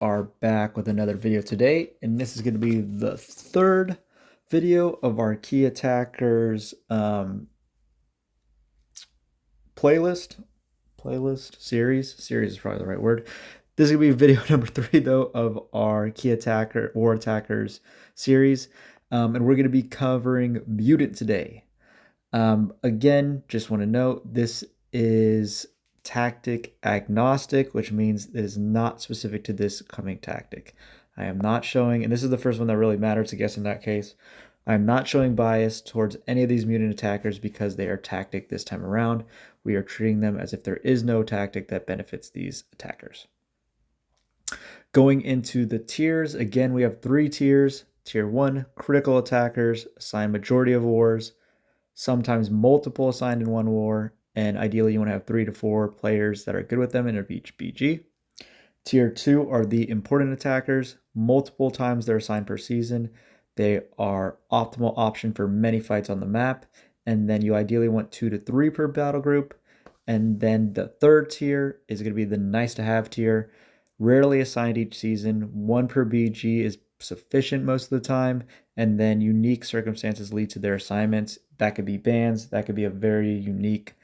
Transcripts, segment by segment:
are back with another video today, and this is going to be the third video of our Key Attackers playlist series is probably the right word. This is going to be video number 3 though of our Key Attacker War Attackers series, and we're going to be covering Mutant today. Again, just want to note this is tactic agnostic, which means it is not specific to this coming tactic. I am not showing, and this is the first one that really matters, I guess, in that case. I'm not showing bias towards any of these mutant attackers because they are tactic this time around. We are treating them as if there is no tactic that benefits these attackers. Going into the tiers, again, we have 3 tiers. Tier 1, critical attackers, assign majority of wars, sometimes multiple assigned in one war, and ideally you want to have 3 to 4 players that are good with them in each BG. Tier 2 are the important attackers, multiple times they're assigned per season. They are optimal option for many fights on the map, and then you ideally want 2 to 3 per battle group. And then the third tier is going to be the nice to have tier, rarely assigned each season, 1 per BG is sufficient most of the time, and then unique circumstances lead to their assignments. That could be bans, that could be a very unique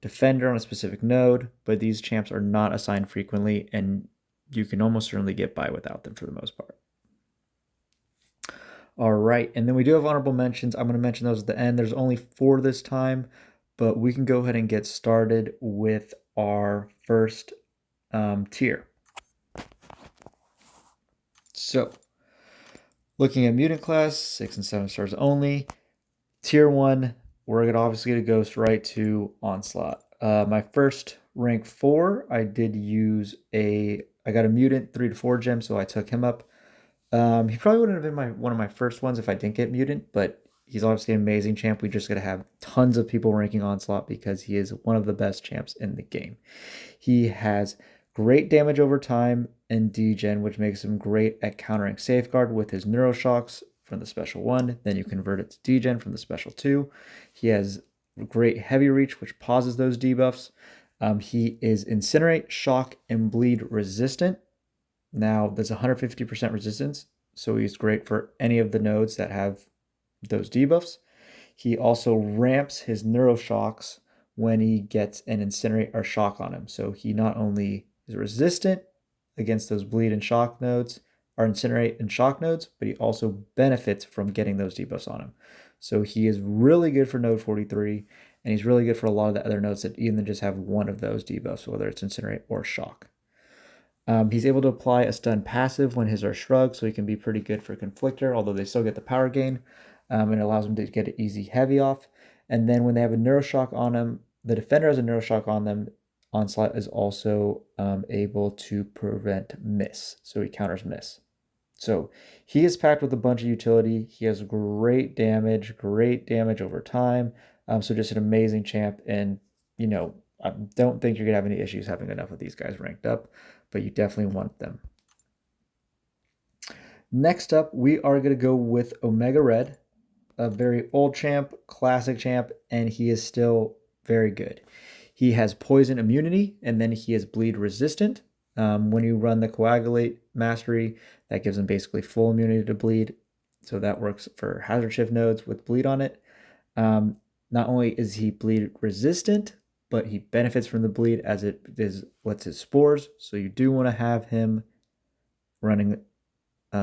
defender on a specific node, but these champs are not assigned frequently, and you can almost certainly get by without them for the most part. All right, and then we do have honorable mentions. I'm going to mention those at the end. There's only 4 this time, but we can go ahead and get started with our first tier. So, looking at mutant class, 6 and 7 stars only. Tier 1, we're going to obviously go straight to Onslaught. My first rank 4, I got a mutant 3 to 4 gem, so I took him up. He probably wouldn't have been one of my first ones if I didn't get mutant, but he's obviously an amazing champ. We just got to have tons of people ranking Onslaught because he is one of the best champs in the game. He has great damage over time and degen, which makes him great at countering Safeguard with his Neuroshocks from the special 1. Then you convert it to degen from the special 2. He has great heavy reach, which pauses those debuffs. He is Incinerate, Shock, and Bleed resistant. Now, there's 150% resistance, so he's great for any of the nodes that have those debuffs. He also ramps his Neuroshocks when he gets an Incinerate or Shock on him. So he not only is resistant against those Bleed and Shock nodes, or Incinerate and Shock nodes, but he also benefits from getting those debuffs on him. So he is really good for node 43, and he's really good for a lot of the other nodes that even just have one of those debuffs, whether it's Incinerate or Shock. He's able to apply a stun passive when his are shrugged, so he can be pretty good for Conflictor, although they still get the power gain, and it allows them to get an easy heavy off. And then when they have a Neuroshock on him, the defender has a Neuroshock on them, Onslaught is also able to prevent miss, so he counters miss. So he is packed with a bunch of utility. He has great damage over time. So just an amazing champ, and I don't think you're gonna have any issues having enough of these guys ranked up, but you definitely want them. Next up, we are gonna go with Omega Red, a very old champ, classic champ, and he is still very good. He has poison immunity, and then he is bleed resistant. When you run the Coagulate Mastery, that gives him basically full immunity to bleed. So that works for Hazard Shift nodes with bleed on it. Not only is he bleed resistant, but he benefits from the bleed as it lets his spores. So you do want to have him running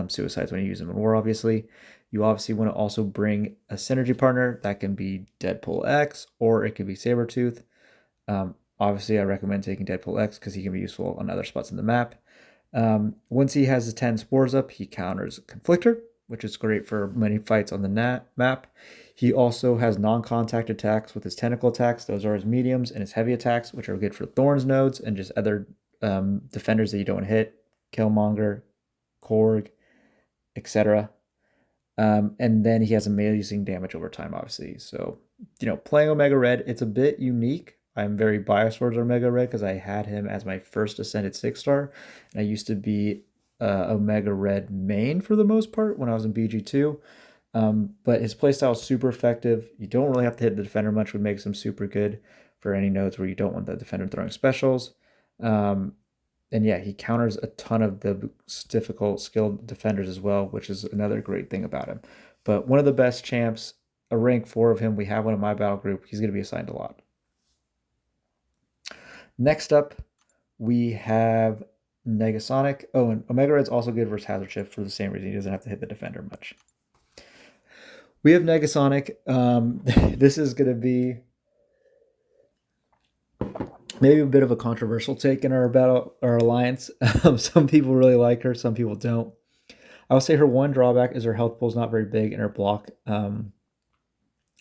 suicides when you use him in war, obviously. You obviously want to also bring a synergy partner. That can be Deadpool X, or it could be Sabretooth. Obviously, I recommend taking Deadpool X because he can be useful on other spots in the map. Once he has the 10 spores up, he counters Conflictor, which is great for many fights on the map. He also has non-contact attacks with his tentacle attacks. Those are his mediums, and his heavy attacks, which are good for Thorns nodes and just other defenders that you don't hit, Killmonger, Korg, etc. And then he has amazing damage over time, obviously. So, playing Omega Red, it's a bit unique. I'm very biased towards Omega Red because I had him as my first Ascended 6-star. And I used to be Omega Red main for the most part when I was in BG2. But his playstyle is super effective. You don't really have to hit the defender much, which makes him super good for any nodes where you don't want the defender throwing specials. And yeah, he counters a ton of the difficult skilled defenders as well, which is another great thing about him. But one of the best champs, a rank 4 of him. We have one in my battle group. He's going to be assigned a lot. Next up, we have Negasonic. Oh, and Omega Red's also good versus Hazard Shift for the same reason. He doesn't have to hit the defender much. We have Negasonic. This is going to be maybe a bit of a controversial take in our battle, our alliance. Some people really like her, some people don't. I will say her one drawback is her health pool is not very big, and her block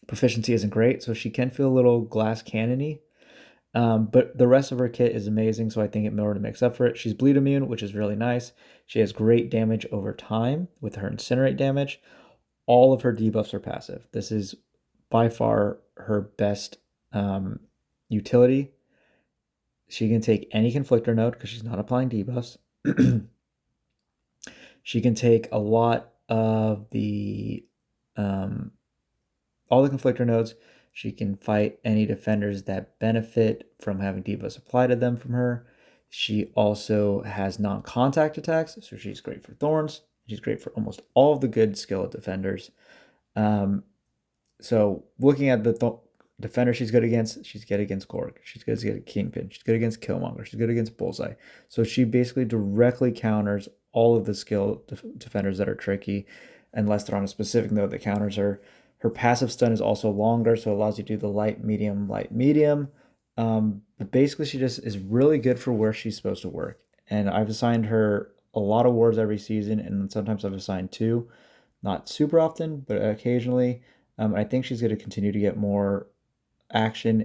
proficiency isn't great, so she can feel a little glass cannony. But the rest of her kit is amazing, so I think it more to makes up for it. She's bleed immune, which is really nice. She has great damage over time with her incinerate damage. All of her debuffs are passive. This is by far her best utility. She can take any conflictor node because she's not applying debuffs. She can take a lot of the all the conflictor nodes. She can fight any defenders that benefit from having debuffs applied to them from her. She also has non-contact attacks, so she's great for thorns. She's great for almost all of the good skilled defenders. So looking at the defender she's good against Korg. She's good against Kingpin. She's good against Killmonger. She's good against Bullseye. So she basically directly counters all of the skill defenders that are tricky, unless they're on a specific node that counters her. Her passive stun is also longer, so it allows you to do the light, medium, light, medium. But basically, she just is really good for where she's supposed to work. And I've assigned her a lot of wards every season, and sometimes I've assigned 2. Not super often, but occasionally. I think she's going to continue to get more action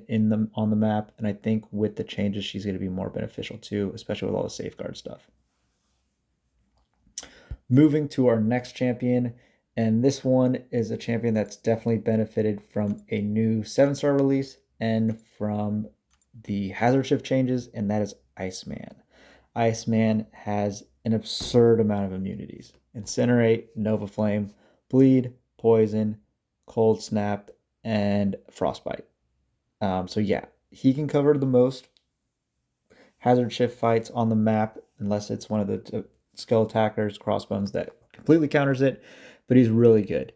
on the map, and I think with the changes, she's going to be more beneficial too, especially with all the safeguard stuff. Moving to our next champion, and this one is a champion that's definitely benefited from a new 7-star release and from the hazard shift changes, and that is Iceman. Iceman has an absurd amount of immunities: Incinerate, Nova Flame, Bleed, Poison, Cold Snap, and Frostbite. So yeah, he can cover the most hazard shift fights on the map, unless it's one of the Skull Attackers, Crossbones that completely counters it, but he's really good.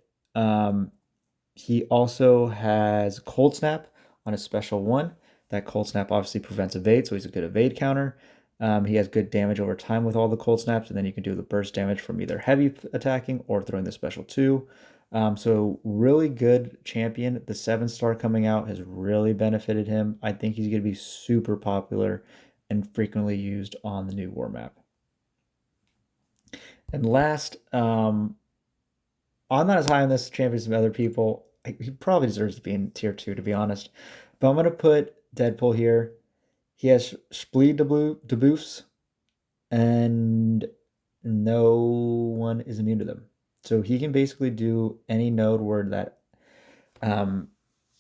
He also has Cold Snap on a special 1. That Cold Snap obviously prevents evade, so he's a good evade counter. He has good damage over time with all the Cold Snaps, and then you can do the burst damage from either heavy attacking or throwing the special 2. So really good champion. The 7-star coming out has really benefited him. I think he's going to be super popular and frequently used on the new war map. And last, I'm not as high on this champion as some other people. He probably deserves to be in tier 2, to be honest. But I'm going to put Deadpool here. He has bleed debuffs, and no one is immune to them. So he can basically do any node where that...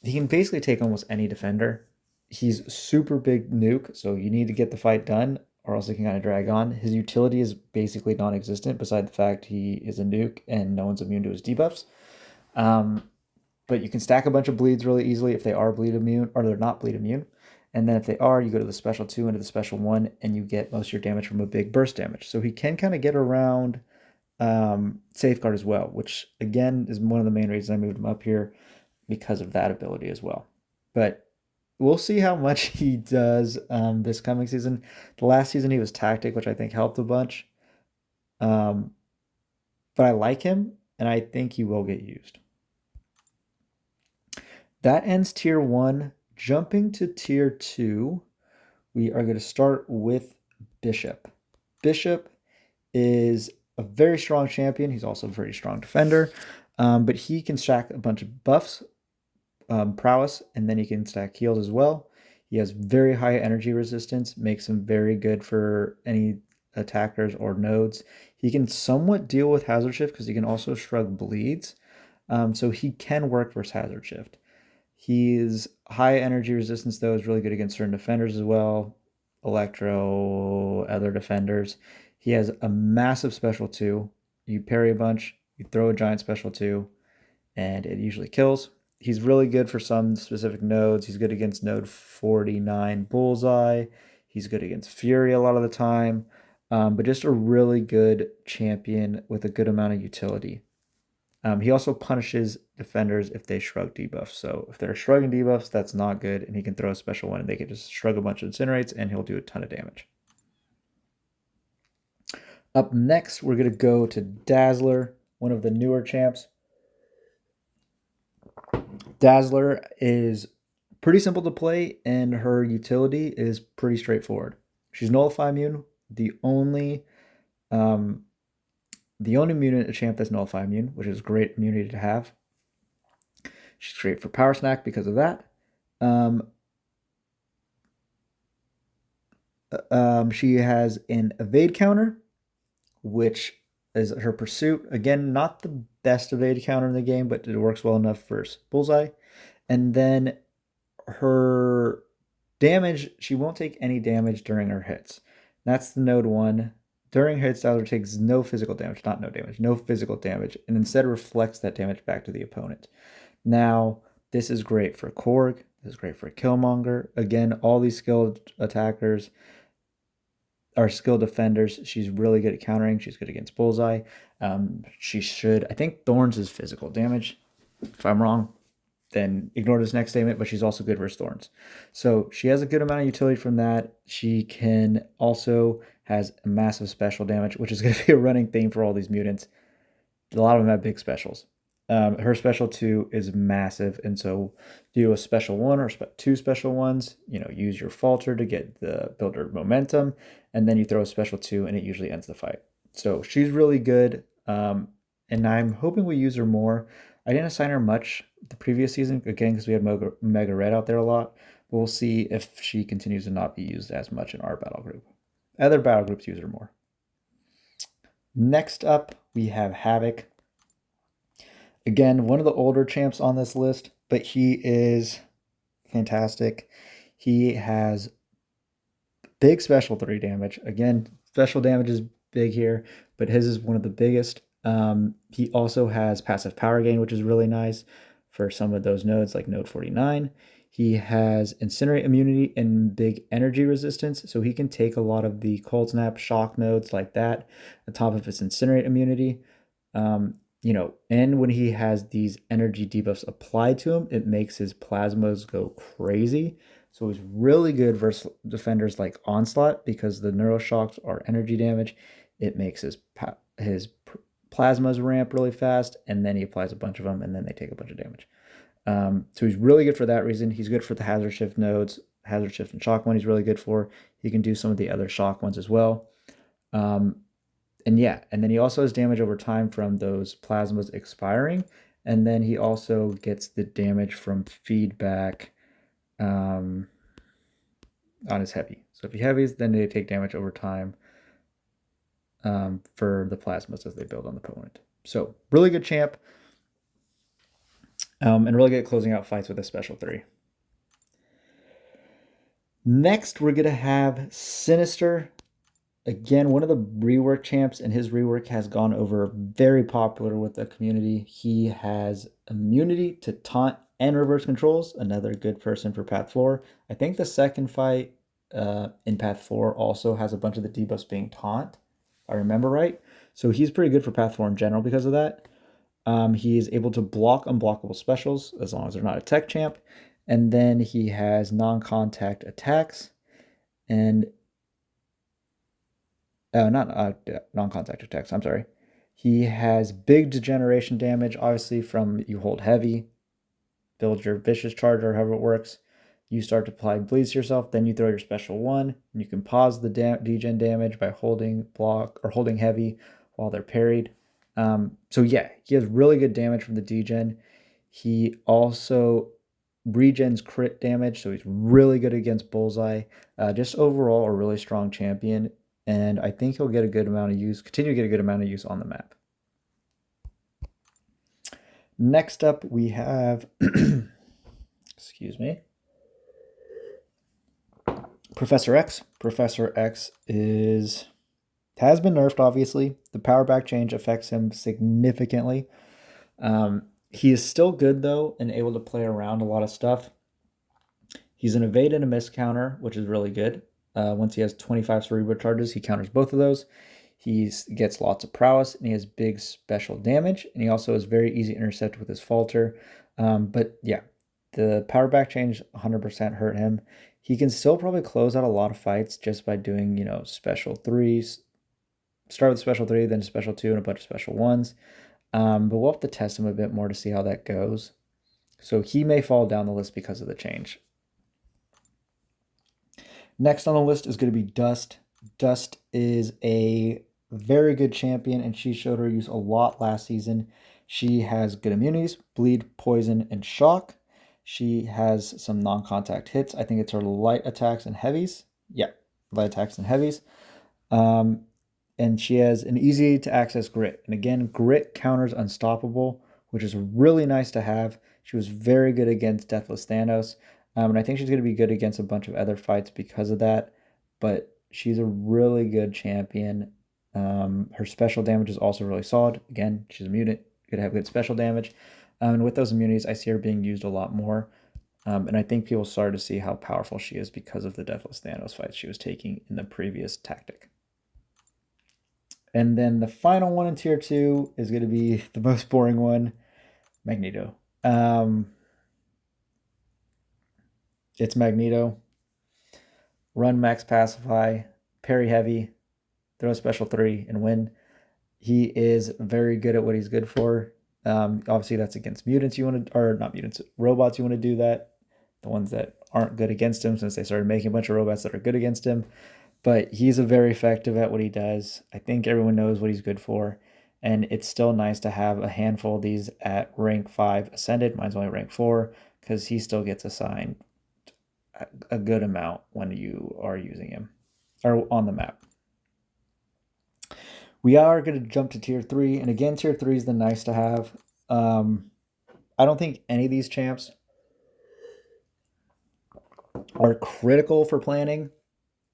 he can basically take almost any defender. He's super big nuke, so you need to get the fight done, or else it can kind of drag on. His utility is basically non-existent, beside the fact he is a nuke and no one's immune to his debuffs. But you can stack a bunch of bleeds really easily if they are bleed immune, or they're not bleed immune. And then if they are, you go to the special 2 into the special 1, and you get most of your damage from a big burst damage. So he can kind of get around safeguard as well, which again is one of the main reasons I moved him up here, because of that ability as well. But we'll see how much he does this coming season. The last season he was tactic, which I think helped a bunch. But I like him, and I think he will get used. That ends tier 1. Jumping to tier 2, we are going to start with Bishop. Bishop is a very strong champion. He's also a very strong defender, but he can stack a bunch of buffs, prowess, and then he can stack heals as well. He has very high energy resistance, makes him very good for any attackers or nodes. He can somewhat deal with hazard shift because he can also shrug bleeds, so he can work versus hazard shift. His high energy resistance, though, is really good against certain defenders as well. Electro, other defenders. He has a massive special 2. You parry a bunch, you throw a giant special 2, and it usually kills. He's really good for some specific nodes. He's good against node 49 Bullseye. He's good against Fury a lot of the time, but just a really good champion with a good amount of utility. He also punishes defenders if they shrug debuffs. So if they're shrugging debuffs, that's not good, and he can throw a special one, and they can just shrug a bunch of incinerates, and he'll do a ton of damage. Up next, we're going to go to Dazzler, one of the newer champs. Dazzler is pretty simple to play, and her utility is pretty straightforward. She's Nullify immune, the only mutant champ that's Nullify immune, which is great immunity to have. She's great for Power Snack because of that. She has an evade counter, which is her pursuit. Again, not the best evade counter in the game, but it works well enough for Bullseye. And then her damage, she won't take any damage during her hits. That's the node 1. During hits, Dazzler takes no physical damage, not no damage, no physical damage, and instead reflects that damage back to the opponent. Now, this is great for Korg. This is great for Killmonger. Again, all these skilled attackers are skilled defenders. She's really good at countering. She's good against Bullseye. She should, I think Thorns is physical damage. If I'm wrong, then ignore this next statement, but she's also good versus Thorns. So she has a good amount of utility from that. She can also has a massive special damage, which is going to be a running theme for all these mutants. A lot of them have big specials. Her special 2 is massive, and so do a special 1 or 2 special ones. Use your falter to get the builder momentum, and then you throw a special 2, and it usually ends the fight. So she's really good, and I'm hoping we use her more. I didn't assign her much the previous season, again, because we had Mega Red out there a lot. But we'll see if she continues to not be used as much in our battle group. Other battle groups use her more. Next up, we have Havoc. Again, one of the older champs on this list, but he is fantastic. He has big special 3 damage. Again, special damage is big here, but his is one of the biggest. He also has passive power gain, which is really nice for some of those nodes, like node 49. He has Incinerate immunity and big energy resistance, so he can take a lot of the Cold Snap shock nodes like that on top of his Incinerate immunity. And when he has these energy debuffs applied to him, it makes his plasmas go crazy. So he's really good versus defenders like Onslaught because the Neuroshocks are energy damage. It makes his plasmas ramp really fast, and then he applies a bunch of them, and then they take a bunch of damage. So he's really good for that reason. He's good for the Hazard Shift nodes. Hazard Shift and Shock one he's really good for. He can do some of the other Shock ones as well. And then he also has damage over time from those plasmas expiring. And then he also gets the damage from feedback on his heavy. So if he heavies, then they take damage over time for the plasmas as they build on the opponent. So really good champ. And really good at closing out fights with a special 3. Next, we're going to have Sinister. Again, one of the rework champs, and his rework has gone over very popular with the community. He has immunity to taunt and reverse controls, another good person for Path 4. I think the second fight in Path 4 also has a bunch of the debuffs being taunt, if I remember right. So he's pretty good for Path 4 in general because of that. He is able to block unblockable specials as long as they're not a tech champ. And then he has non-contact attacks and not non-contact attacks, I'm sorry. He has big degeneration damage, obviously from you hold heavy, build your vicious charge or however it works. You start to apply bleeds to yourself, then you throw your special 1, and you can pause the degen damage by holding block or holding heavy while they're parried. So yeah, he has really good damage from the degen. He also regens crit damage, so he's really good against Bullseye. Just overall a really strong champion, and I think he'll get a good amount of use, continue to get a good amount of use on the map. Next up, we have, excuse me, Professor X. Professor X has been nerfed, obviously. The power back change affects him significantly. He is still good, though, and able to play around a lot of stuff. He's an evade and a miss counter, which is really good. Once he has 25 cerebral charges, he counters both of those. He gets lots of prowess, and he has big special damage, and he also is very easy to intercept with his falter. But yeah, the power back change 100% hurt him. He can still probably close out a lot of fights just by doing, special threes. Start with special three, then special two, and a bunch of special ones. But we'll have to test him a bit more to see how that goes. So he may fall down the list because of the change. Next on the list is going to be Dust. Dust is a very good champion, and she showed her use a lot last season. She has good immunities, bleed, poison, and shock. She has some non-contact hits. I think it's her light attacks and heavies. Yeah, light attacks and heavies. And she has an easy to access grit. And again, grit counters unstoppable, which is really nice to have. She was very good against Deathless Thanos. And I think she's going to be good against a bunch of other fights because of that. But she's a really good champion. Her special damage is also really solid. Again, she's a mutant. Could have good special damage. And with those immunities, I see her being used a lot more. And I think people started to see how powerful she is because of the Deathless Thanos fights she was taking in the previous tactic. And then the final one in tier 2 is going to be the most boring one, Magneto. It's Magneto. Run max pacify, parry heavy, throw a special 3, and win. He is very good at what he's good for. Obviously, that's against mutants you want to, or not mutants, robots you want to do that. The ones that aren't good against him, since they started making a bunch of robots that are good against him. But he's a very effective at what he does. I think everyone knows what he's good for. And it's still nice to have a handful of these at rank 5 ascended. Mine's only rank 4 because he still gets assigned a good amount when you are using him or on the map. We are going to jump to tier 3. And again, tier 3 is the nice to have. I don't think any of these champs are critical for planning.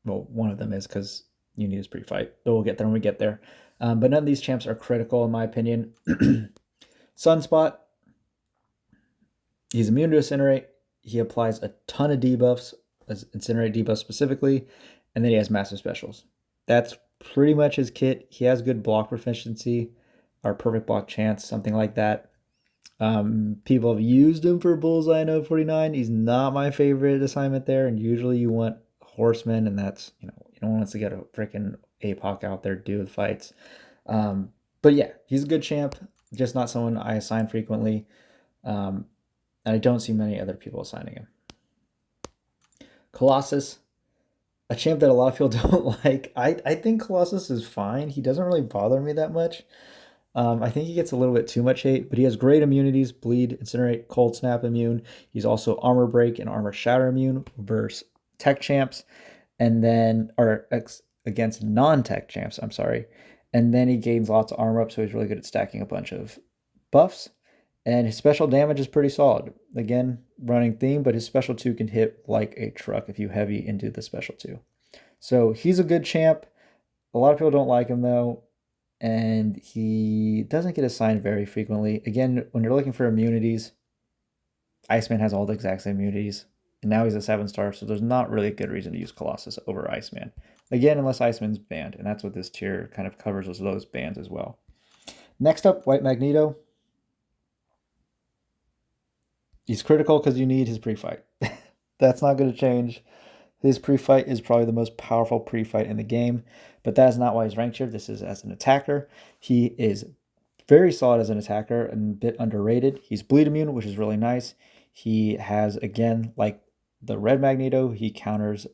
Well, one of them is because you need his pre-fight. But we'll get there when we get there. But none of these champs are critical, in my opinion. Sunspot. He's immune to Incinerate. He applies a ton of debuffs, Incinerate debuffs specifically. And then he has massive specials. That's pretty much his kit. He has good block proficiency, or perfect block chance, something like that. People have used him for Bullseye in 49. He's not my favorite assignment there. And usually you want Horsemen, and that's, you don't want to get a freaking APOC out there do the fights. But yeah, he's a good champ, just not someone I assign frequently. And I don't see many other people assigning him. Colossus, a champ that a lot of people don't like. I think Colossus is fine. He doesn't really bother me that much. I think he gets a little bit too much hate, but he has great immunities, bleed, incinerate, cold snap immune. He's also armor break and armor shatter immune versus tech champs, and then, or against non-tech champs, I'm sorry. And then he gains lots of armor up, so he's really good at stacking a bunch of buffs. And his special damage is pretty solid. Again, running theme, but his special 2 can hit like a truck if you heavy into the special 2. So he's a good champ. A lot of people don't like him though, and he doesn't get assigned very frequently. Again, when you're looking for immunities, Iceman has all the exact same immunities, and now he's a 7-star, so there's not really a good reason to use Colossus over Iceman. Again, unless Iceman's banned, and that's what this tier kind of covers, those bans as well. Next up, White Magneto. He's critical because you need his pre-fight. That's not going to change. His pre-fight is probably the most powerful pre-fight in the game, but that is not why he's ranked here. This is as an attacker. He is very solid as an attacker and a bit underrated. He's bleed immune, which is really nice. He has, again, like the Red Magneto, he counters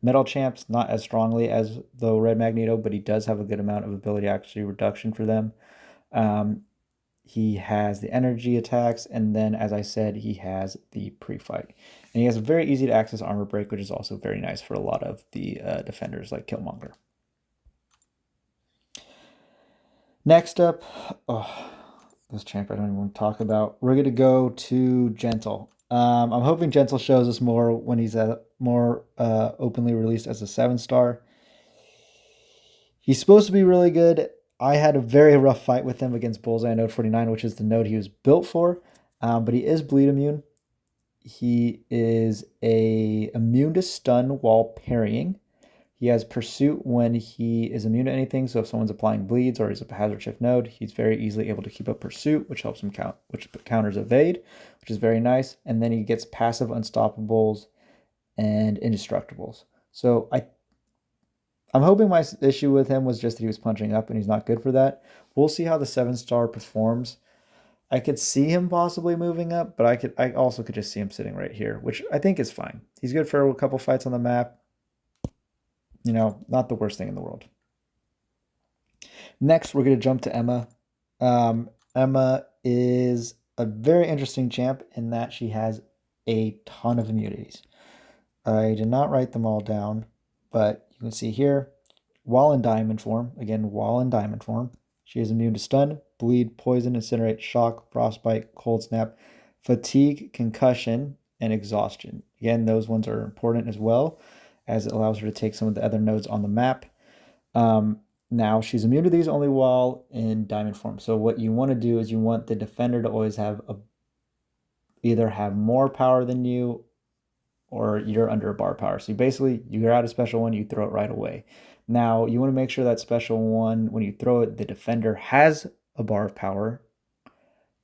metal champs, not as strongly as the Red Magneto, but he does have a good amount of ability actually reduction for them. He has the energy attacks, and then, as I said, he has the pre-fight. And he has a very easy to access armor break, which is also very nice for a lot of the defenders like Killmonger. Next up, this champ I don't even want to talk about. We're going to go to Gentle. I'm hoping Gentle shows us more when he's more openly released as a 7-star. He's supposed to be really good. I had a very rough fight with him against Bullseye in node 49, which is the node he was built for. But he is bleed immune. He is immune to stun while parrying. He has Pursuit when he is immune to anything. So if someone's applying bleeds or he's a hazard shift node, he's very easily able to keep up Pursuit, which helps him which counters evade, which is very nice. And then he gets passive Unstoppables and Indestructibles. So I'm hoping my issue with him was just that he was punching up and he's not good for that. We'll see how the 7-star performs. I could see him possibly moving up, but I also could just see him sitting right here, which I think is fine. He's good for a couple fights on the map. You know, not the worst thing in the world. Next, we're going to jump to Emma. Emma is a very interesting champ in that she has a ton of immunities. I did not write them all down, but you can see here, while in diamond form, she is immune to stun, bleed, poison, incinerate, shock, frostbite, cold snap, fatigue, concussion, and exhaustion. Again, those ones are important as well, as it allows her to take some of the other nodes on the map. Now, she's immune to these only while in diamond form. So what you want to do is you want the defender to always have either have more power than you or you're under a bar power. So you're out a special one, you throw it right away. Now, you want to make sure that special one, when you throw it, the defender has a bar of power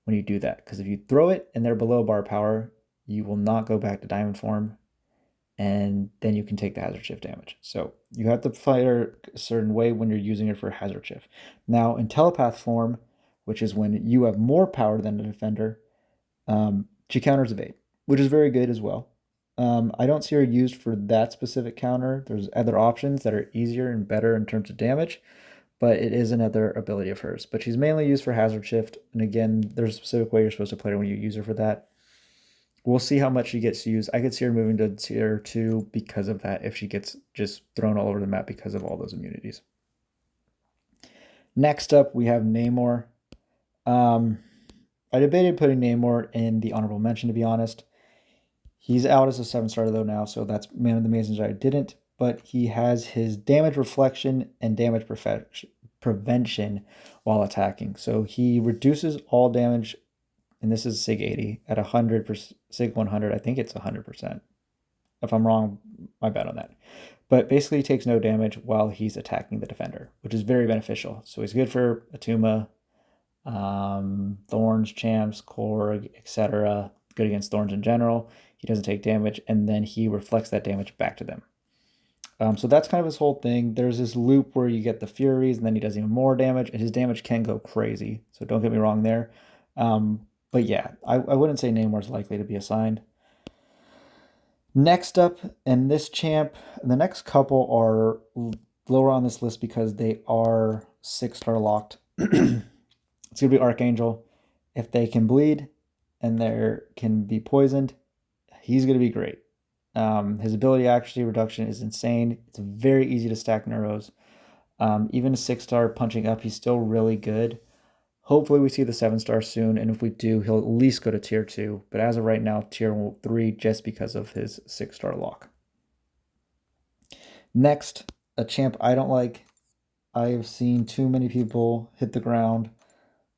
when you do that. Because if you throw it and they're below bar power, you will not go back to diamond form, and then you can take the hazard shift damage. So you have to fight her a certain way when you're using her for hazard shift. Now, in telepath form, which is when you have more power than the defender, she counters evade, which is very good as well. I don't see her used for that specific counter. There's other options that are easier and better in terms of damage, but it is another ability of hers. But she's mainly used for hazard shift, and again, there's a specific way you're supposed to play her when you use her for that. We'll see how much she gets used. I could see her moving to tier 2 because of that, if she gets just thrown all over the map because of all those immunities. Next up, we have Namor. I debated putting Namor in the honorable mention, to be honest. He's out as a 7-star though now, so that's one of the reasons I didn't. But he has his damage reflection and damage prevention while attacking. So he reduces all damage, and this is SIG 80 at 100%, SIG 100. I think it's 100%. If I'm wrong, my bad on that. But basically, he takes no damage while he's attacking the defender, which is very beneficial. So he's good for Atuma, Thorns, Champs, Korg, etc. Good against Thorns in general. He doesn't take damage, and then he reflects that damage back to them. So that's kind of his whole thing. There's this loop where you get the Furies, and then he does even more damage, and his damage can go crazy. So don't get me wrong there. But yeah, I wouldn't say Namor's likely to be assigned. Next up, and this champ, the next couple are lower on this list because they are 6-star locked. It's going to be Archangel. If they can bleed and they can be poisoned, he's going to be great. His ability accuracy reduction is insane. It's very easy to stack neuros. Even a 6-star punching up, he's still really good. Hopefully we see the 7-star soon, and if we do, he'll at least go to tier 2. But as of right now, tier 3 just because of his 6-star lock. Next, a champ I don't like. I have seen too many people hit the ground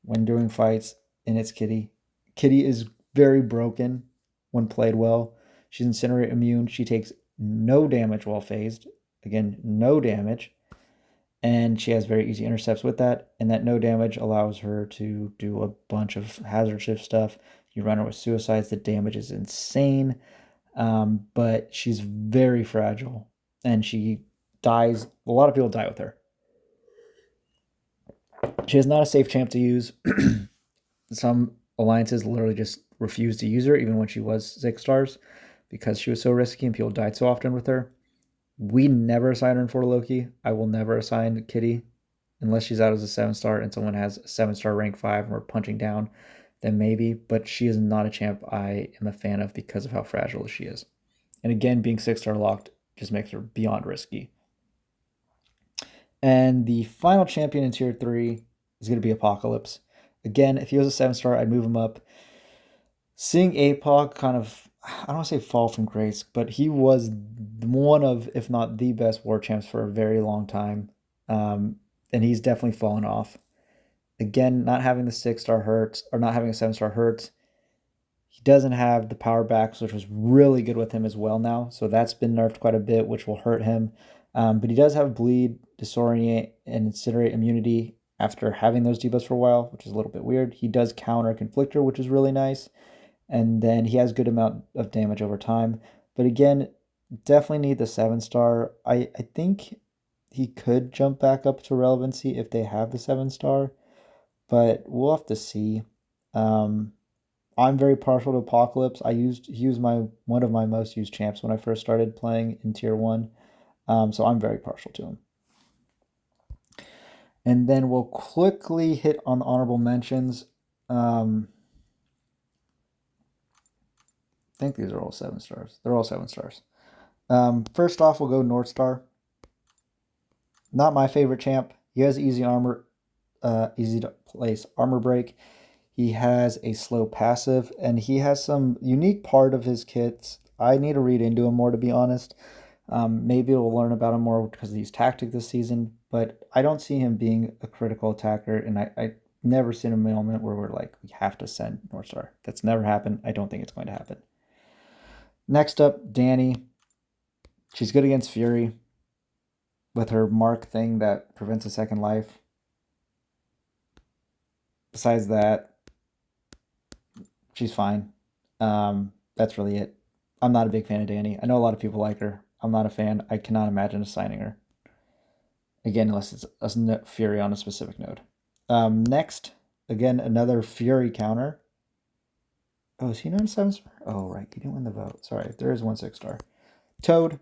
when doing fights, and it's Kitty. Kitty is very broken when played well. She's Incinerate immune. She takes no damage while phased. Again, no damage. And she has very easy intercepts with that. And that no damage allows her to do a bunch of hazard shift stuff. You run her with suicides. The damage is insane. But she's very fragile. And she dies. A lot of people die with her. She is not a safe champ to use. Some alliances literally just refused to use her, even when she was 6 stars, because she was so risky and people died so often with her. We never assign her in for Loki. I will never assign Kitty unless she's out as a 7-star and someone has a 7-star rank 5 and we're punching down, then maybe. But she is not a champ I am a fan of because of how fragile she is. And again, being 6-star locked just makes her beyond risky. And the final champion in tier 3 is going to be Apocalypse. Again, if he was a 7-star, I'd move him up. Seeing APOC kind of, I don't want to say fall from grace, but he was one of, if not the best war champs for a very long time. And he's definitely fallen off. Again, not having the 6-star hurts, or not having a 7-star hurts. He doesn't have the power backs, which was really good with him as well now. So that's been nerfed quite a bit, which will hurt him. But he does have Bleed, Disorient, and Incinerate immunity after having those debuffs for a while, which is a little bit weird. He does counter Conflictor, which is really nice. And then he has good amount of damage over time. But again, definitely need the 7-star. I think he could jump back up to relevancy if they have the 7-star, but we'll have to see. I'm very partial to Apocalypse. He was one of my most used champs when I first started playing in Tier 1. So I'm very partial to him. And then we'll quickly hit on the honorable mentions. I think these are all 7 stars. They're all 7 stars. First off, we'll go North Star. Not my favorite champ. He has easy armor, easy to place armor break. He has a slow passive, and he has some unique part of his kits. I need to read into him more, to be honest. Maybe we'll learn about him more because he's tactic this season, but I don't see him being a critical attacker, and I never seen a moment where we're like, we have to send North Star. That's never happened. I don't think it's going to happen. Next up, Danny. She's good against Fury with her mark thing that prevents a second life. Besides that, she's fine. That's really it. I'm not a big fan of Danny. I know a lot of people like her. I'm not a fan. I cannot imagine assigning her. Again, unless it's a Fury on a specific node. Next, again, another Fury counter. Oh, is he not a 7-star? Oh, right. He didn't win the vote. Sorry, there is one 6-star. Toad.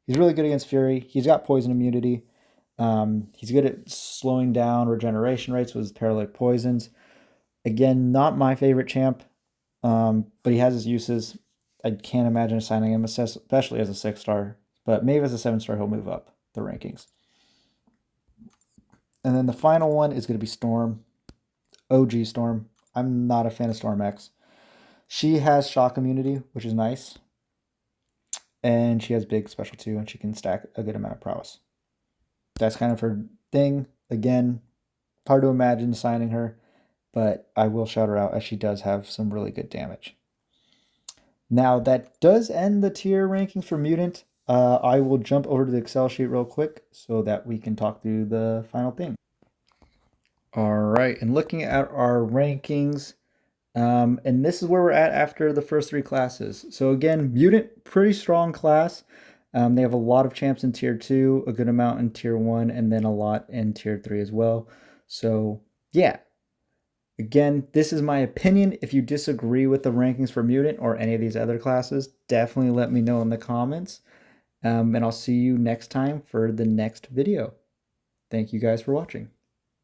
He's really good against Fury. He's got poison immunity. He's good at slowing down regeneration rates with his paralytic poisons. Again, not my favorite champ, but he has his uses. I can't imagine assigning him, especially as a 6-star. But maybe as a 7-star, he'll move up the rankings. And then the final one is going to be Storm. OG Storm. I'm not a fan of Storm X. She has shock immunity, which is nice. And she has big special too, and she can stack a good amount of prowess. That's kind of her thing. Again, hard to imagine signing her, but I will shout her out as she does have some really good damage. Now, that does end the tier rankings for Mutant. I will jump over to the Excel sheet real quick so that we can talk through the final thing. All right, and looking at our rankings, and this is where we're at after the first 3 classes. So again, Mutant, pretty strong class. They have a lot of champs in Tier 2, a good amount in Tier 1, and then a lot in Tier 3 as well. So yeah. Again, this is my opinion. If you disagree with the rankings for Mutant or any of these other classes, definitely let me know in the comments. And I'll see you next time for the next video. Thank you guys for watching.